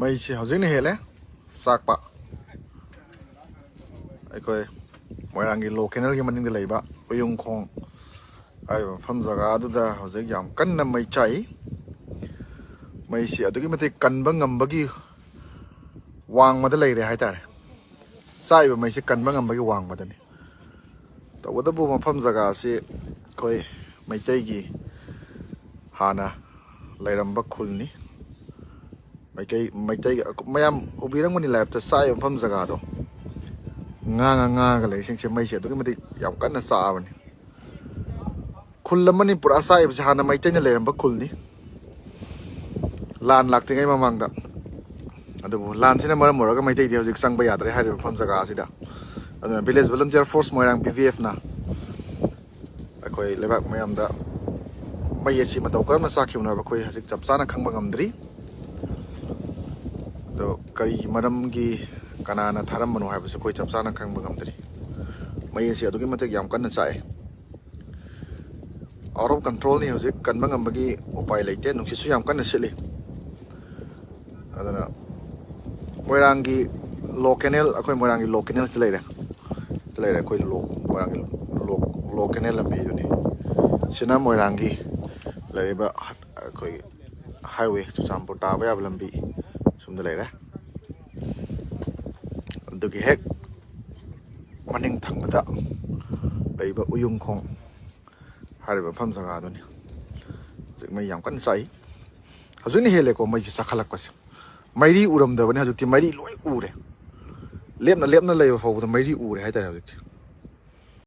mây chỉ hậu dính này hết đấy sạc bạ ai coi mọi người lô cái này mình đi lấy bạ bây giờ không ai phẩm giá cả đó là hậu dính giảm cân là mây cháy mây chỉ ở cái mà thì cần bằng ngầm bằng cái wang mà để lấy để hai ta sai và mây chỉ cần bằng ngầm bằng cái wang mà đây tao có bộ mà phẩm giá cả sẽ coi mây cháy gì hana lấy làm bắc khul ni mấy cái em ubi rang mani lab ta sai am pham jaga do nga ga le sing che mai che to ki yam kan na sa ban khul lamani pura sai bi hana mai chen le ram ba khul ni lan lak tingai mamang da adu lan sina mara mora ga mai te dik sang ba ya dre hai pham jaga si da adu village volunteer force moirang pvf na akoi lebak mayam da mai ye si ma to kar na sa khiu na ba khoi hajik chap sa na khang ba ngam dri तो करी मरम की कनाना थरम मनो है बस कोई चपसाना खंग Burgman तरी मैं ये सिया तो कि मतलब याम करना चाहे आउट ऑफ कंट्रोल नहीं हो जिक कन बगम बगी उपाय लेते हैं नुकसी सुयाम करना सिले अदना मोयरांगी लोकेनल अकोई मोयरांगी लोकेनल से ले रहे कोई मोयरांगी लोकेनल लंबी जो नहीं सिना मोयरांगी ले बा कोई हाईवे चुचामपुर टावे अब लंबी सुन ले रहा दुगी हेक मनिंग थंगदा लेबा उयुंग खोंग हारिबा फम जगा दोनी जिक मै याम कन साई हजुनि हेले को मै सखलक पस मैरी उरम दबने हजुति मैरी लोय उरे लेपना लेबा फाउ मैरी उरे हाइता हजुति